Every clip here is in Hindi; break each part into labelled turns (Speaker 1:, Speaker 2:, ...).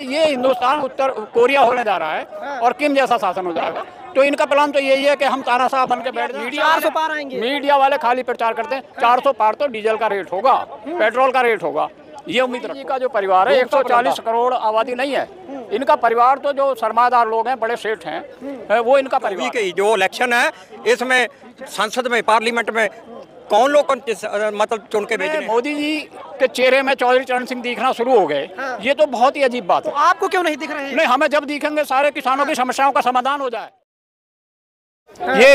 Speaker 1: ये हिंदुस्तान उत्तर कोरिया होने जा रहा है और किम जैसा शासन हो जाएगा। तो इनका प्लान तो यही है कि हम तानाशाह बन के बैठ जाएं।
Speaker 2: 400 पार आएंगे।
Speaker 1: मीडिया वाले खाली प्रचार करते हैं 400 पार तो डीजल का रेट होगा, पेट्रोल का रेट होगा, ये उम्मीद रखो। का जो परिवार है 140 करोड़ आबादी नहीं है, इनका परिवार तो जो सरमादार लोग हैं, बड़े सेठ हैं, वो इनका परिवार।
Speaker 3: की जो इलेक्शन है इसमें संसद में, पार्लियामेंट में कौन लोग मतलब चुन के भेजे?
Speaker 1: मोदी जी के चेहरे में चौधरी चरण सिंह दिखना शुरू हो गए, ये तो बहुत ही अजीब बात है।
Speaker 2: आपको क्यों नहीं दिख रहे हैं?
Speaker 1: नहीं, हमें जब दिखेंगे सारे किसानों की समस्याओं का समाधान हो जाए।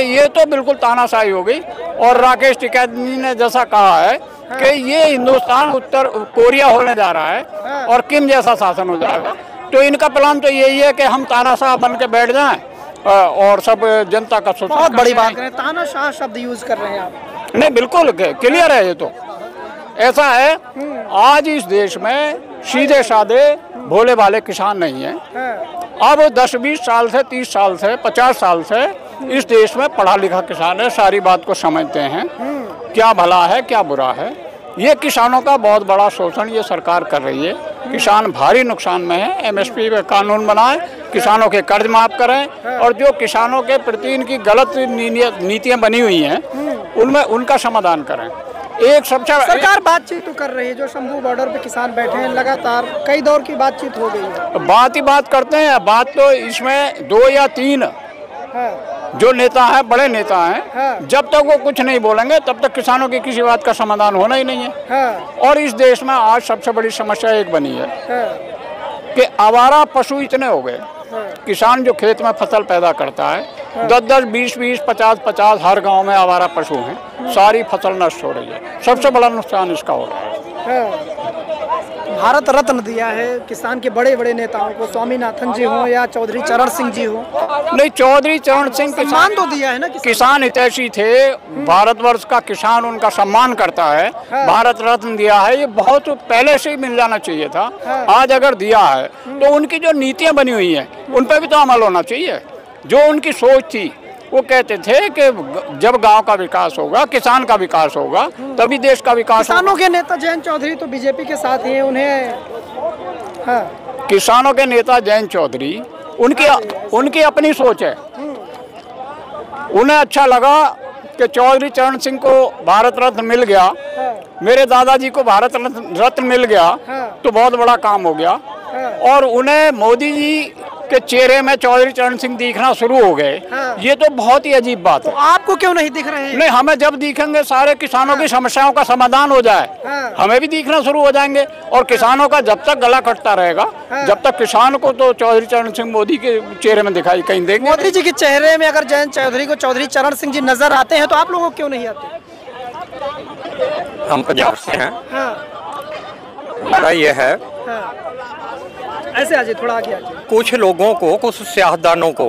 Speaker 1: ये तो बिल्कुल तानाशाही हो गई। और राकेश टिकैत ने जैसा कहा है कि ये हिंदुस्तान उत्तर कोरिया होने जा रहा है और किम जैसा शासन हो जाएगा। तो इनका प्लान तो यही है कि हम तानाशाह बन के बैठ जाएं और सब जनता का शोषण।
Speaker 2: बहुत बड़ी बात है, तानाशाह शब्द यूज कर रहे हैं आप।
Speaker 1: नहीं, बिल्कुल क्लियर है। ये तो ऐसा है, आज इस देश में सीधे साधे भोले भाले किसान नहीं है। अब 10-20 साल से, 30 साल से, 50 साल से इस देश में पढ़ा लिखा किसान है, सारी बात को समझते हैं, क्या भला है क्या बुरा है। ये किसानों का बहुत बड़ा शोषण ये सरकार कर रही है। किसान भारी नुकसान में है। एमएसपी पे कानून बनाए, किसानों के कर्ज माफ करें और जो किसानों के प्रति इनकी गलत नीतियां बनी हुई हैं उनमें उनका समाधान करें। एक सबसे
Speaker 2: सरकार बातचीत तो कर रही है, जो शंभू बॉर्डर पे किसान बैठे हैं, लगातार कई दौर की बातचीत हो गई है।
Speaker 1: बात ही बात करते हैं। बात तो इसमें 2 या 3 जो नेता हैं, बड़े नेता हैं, जब तक वो कुछ नहीं बोलेंगे तब तक किसानों की किसी बात का समाधान होना ही नहीं है। और इस देश में आज सबसे बड़ी समस्या एक बनी है कि आवारा पशु इतने हो गए। किसान जो खेत में फसल पैदा करता है, 10-10, 20-20, 50-50 हर गांव में आवारा पशु हैं, सारी फसल नष्ट हो रही है। सबसे बड़ा नुकसान इसका हो रहा है।
Speaker 2: भारत रत्न दिया है किसान के बड़े बड़े नेताओं को, स्वामीनाथन जी हो या चौधरी चरण सिंह जी हो।
Speaker 1: नहीं, चौधरी चरण सिंह
Speaker 2: सम्मान तो दिया है ना,
Speaker 1: किसान हितैषी थे। भारतवर्ष का किसान उनका सम्मान करता है, भारत रत्न दिया है, ये बहुत पहले से ही मिल जाना चाहिए था। आज अगर दिया है तो उनकी जो नीतियां बनी हुई हैं उन पर भी तो अमल होना चाहिए। जो उनकी सोच थी, वो कहते थे कि जब गांव का विकास होगा, किसान का विकास होगा, तभी देश का विकास।
Speaker 2: किसानों के नेता जयंत चौधरी तो बीजेपी के साथ हैं, उन्हें
Speaker 1: किसानों के नेता जयंत चौधरी, उनकी अपनी सोच है। उन्हें अच्छा लगा कि चौधरी चरण सिंह को भारत रत्न मिल गया, मेरे दादाजी को भारत रत्न मिल गया, तो बहुत बड़ा काम हो गया। और उन्हें मोदी जी के चेहरे में चौधरी चरण सिंह दिखना शुरू हो गए, ये तो बहुत ही अजीब बात है।
Speaker 2: तो आपको क्यों नहीं दिख रहे हैं?
Speaker 1: नहीं, हमें जब दिखेंगे सारे किसानों की समस्याओं का समाधान हो जाए, हमें भी दिखना शुरू हो जाएंगे। और किसानों का जब तक गला कटता रहेगा, जब तक किसान को तो चौधरी चरण सिंह मोदी के चेहरे में दिखाई कहीं देंगे।
Speaker 2: मोदी जी के चेहरे में अगर जयंत चौधरी को चौधरी चरण सिंह जी नजर आते हैं तो आप लोगों को क्यों नहीं आते?
Speaker 3: हम पंजाब से हैं। बड़ा ये है,
Speaker 2: ऐसे आइए, थोड़ा आगे आइए।
Speaker 3: कुछ लोगों को, कुछ सियासतदानों को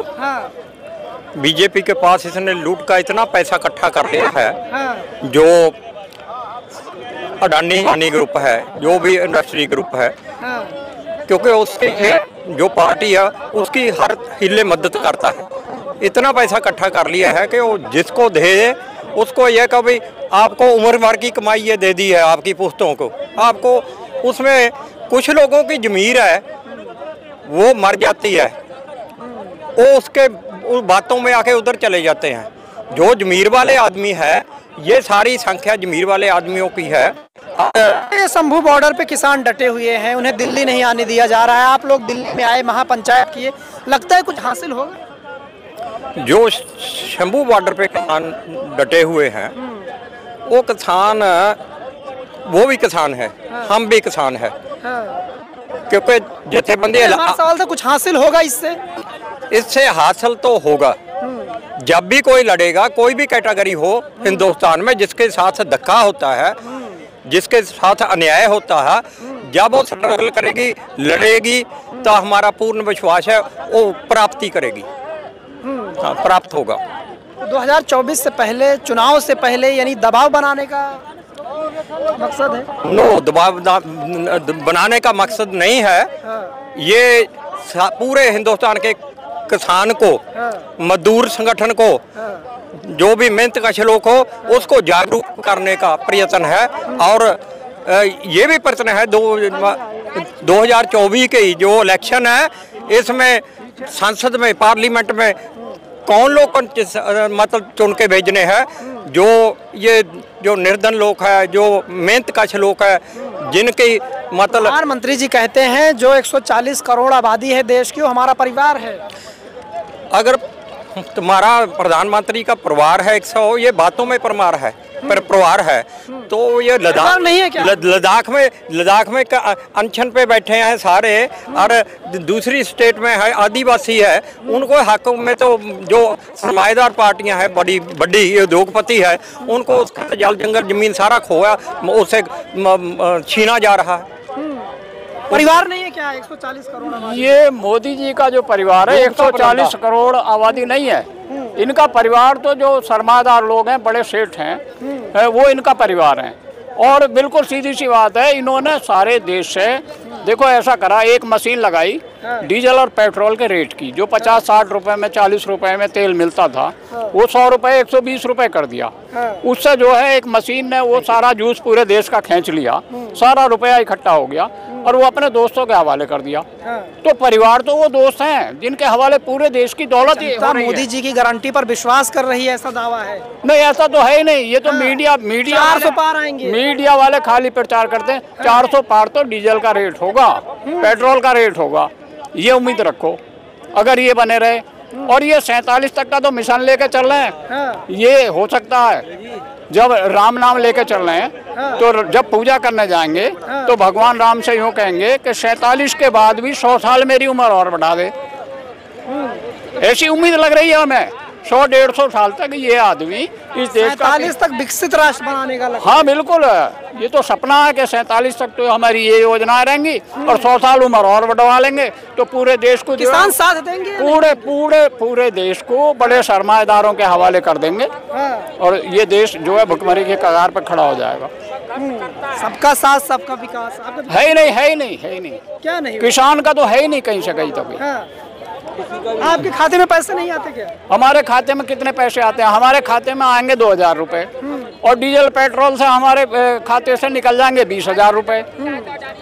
Speaker 3: बीजेपी के पास इसने लूट का इतना पैसा इकट्ठा कर लिया है। जो अडानी ग्रुप है, जो भी इंडस्ट्री ग्रुप है, क्योंकि उसकी जो पार्टी है उसकी हर हिले मदद करता है। इतना पैसा इकट्ठा कर लिया है कि वो जिसको दे उसको यह कभी आपको उम्र भर की कमाई ये दे दी है आपकी पुश्तों को। आपको उसमें कुछ लोगों की ज़मीर है वो मर जाती है, वो उसके उस बातों में आके उधर चले जाते हैं। जो ज़मीर वाले आदमी है, ये सारी संख्या ज़मीर वाले आदमियों की है।
Speaker 2: ये शंभू बॉर्डर पे किसान डटे हुए हैं, उन्हें दिल्ली नहीं आने दिया जा रहा है। आप लोग दिल्ली में आए, महापंचायत किए, लगता है कुछ हासिल होगा?
Speaker 3: जो शंभू बॉर्डर पे किसान डटे हुए हैं, वो किसान, वो भी किसान है, हम भी किसान है। क्योंकि जथेबंदी
Speaker 2: सवाल था, कुछ हासिल होगा
Speaker 3: इससे हासिल तो होगा। जब भी कोई लड़ेगा, कोई भी कैटेगरी हो हिंदुस्तान में, जिसके साथ धक्का होता है, जिसके साथ अन्याय होता है, जब वो स्ट्रगल करेगी, लड़ेगी, तो हमारा पूर्ण विश्वास है वो प्राप्ति करेगी। प्राप्त होगा।
Speaker 2: 2024 से पहले, चुनाव से पहले, यानी दबाव बनाने का मकसद है?
Speaker 3: नो, दबाव बनाने का मकसद नहीं है। ये पूरे हिंदुस्तान के किसान को, मजदूर संगठन को, जो भी मेहनत का लोग हो, उसको जागरूक करने का प्रयत्न है। और ये भी प्रयत्न है 2024 के जो इलेक्शन है, इसमें संसद में, पार्लियामेंट में कौन लोग मतलब चुन के भेजने हैं? ये जो निर्धन लोग है, जो मेहनत कश लोग है, जिनकी मतलब
Speaker 2: प्रधानमंत्री जी कहते हैं जो 140 करोड़ आबादी है देश की, वो हमारा परिवार है।
Speaker 3: अगर तुम्हारा प्रधानमंत्री का परिवार है 100, ये बातों में परिवार है, पर परिवार है, तो ये लद्दाख
Speaker 2: नहीं है क्या?
Speaker 3: लद्दाख में अनशन पे बैठे हैं सारे, और दूसरी स्टेट में है आदिवासी है, उनको हक में तो जो सरमाएदार पार्टियां हैं, बड़ी उद्योगपति है, उनको उसका जल जंगल जमीन सारा खोया, उसे छीना जा रहा है।
Speaker 2: परिवार नहीं है क्या 140 करोड़ आबादी?
Speaker 1: ये मोदी जी का जो परिवार है 140 करोड़ आबादी नहीं है। इनका परिवार तो जो सरमादार लोग हैं, बड़े सेठ हैं, वो इनका परिवार है। और बिल्कुल सीधी सी बात है, इन्होंने सारे देश से देखो ऐसा करा, एक मशीन लगाई डीजल और पेट्रोल के रेट की, जो 50-60 रुपए में, 40 रुपए में तेल मिलता था, वो 100 रुपए 120 रुपए कर दिया। उससे जो है एक मशीन ने वो सारा जूस पूरे देश का खींच लिया, सारा रुपया इकट्ठा हो गया और वो अपने दोस्तों के हवाले कर दिया। तो परिवार तो वो दोस्त हैं जिनके हवाले पूरे देश की दौलत ही हो रही है।
Speaker 2: मोदी जी की गारंटी पर विश्वास कर रही है, ऐसा दावा है?
Speaker 1: नहीं, ऐसा तो है ही नहीं। ये तो मीडिया
Speaker 2: 400 पार आएंगे,
Speaker 1: मीडिया वाले खाली प्रचार करते हैं। 400 पार तो डीजल का रेट होगा, पेट्रोल का रेट होगा, ये उम्मीद रखो अगर ये बने रहे। और ये 47 तक का तो मिशन लेके चल रहे हैं। ये हो सकता है जब राम नाम लेके चल रहे हैं, तो जब पूजा करने जाएंगे तो भगवान राम से यूँ कहेंगे कि 47 के बाद भी 100 साल मेरी उम्र और बढ़ा दे। ऐसी उम्मीद लग रही है हमें। 100-150 साल तक ये आदमी इस देश का
Speaker 2: 47 तक विकसित राष्ट्र बनाने का लक्ष्य।
Speaker 1: हाँ बिल्कुल, ये तो सपना है कि 47 तक तो हमारी ये योजनाएं रहेंगी और 100 साल उम्र और बढ़वा लेंगे तो पूरे देश को
Speaker 2: किसान साथ देंगे,
Speaker 1: पूरे देश को बड़े सरमाएदारों के हवाले कर देंगे। और ये देश जो है भुखमरी के कगार पर खड़ा हो जाएगा।
Speaker 2: सबका साथ सबका विकास
Speaker 1: है ही नहीं।
Speaker 2: क्या नहीं?
Speaker 1: किसान का तो है ही नहीं कहीं से कहीं तक।
Speaker 2: आपके खाते में पैसे नहीं आते क्या?
Speaker 1: हमारे खाते में कितने पैसे आते हैं? हमारे खाते में आएंगे 2000 रुपए और डीजल पेट्रोल से हमारे खाते से निकल जाएंगे 20,000 रुपए।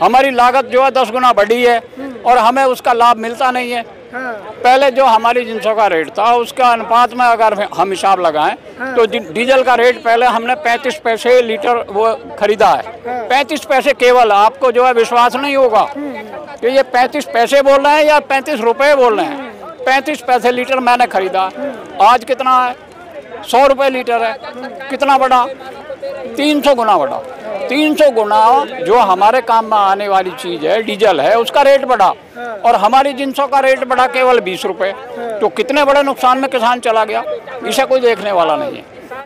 Speaker 1: हमारी लागत जो है 10 गुना बढ़ी है और हमें उसका लाभ मिलता नहीं है। पहले जो हमारी जिनसों का रेट था उसका अनुपात में अगर हम हिसाब लगाएं तो डीजल का रेट पहले हमने 35 पैसे लीटर वो खरीदा है। 35 पैसे केवल। आपको जो है विश्वास नहीं होगा कि ये 35 पैसे बोल रहे हैं या 35 रुपए बोल रहे हैं। 35 पैसे लीटर मैंने खरीदा। आज कितना है? 100 रुपए लीटर है। कितना बढ़ा? 300 गुना बढ़ा। 300 गुना जो हमारे काम में आने वाली चीज है, डीजल है, उसका रेट बढ़ा और हमारी जिनसों का रेट बढ़ा केवल 20 रुपए। तो कितने बड़े नुकसान में किसान चला गया, इसे कोई देखने वाला नहीं है।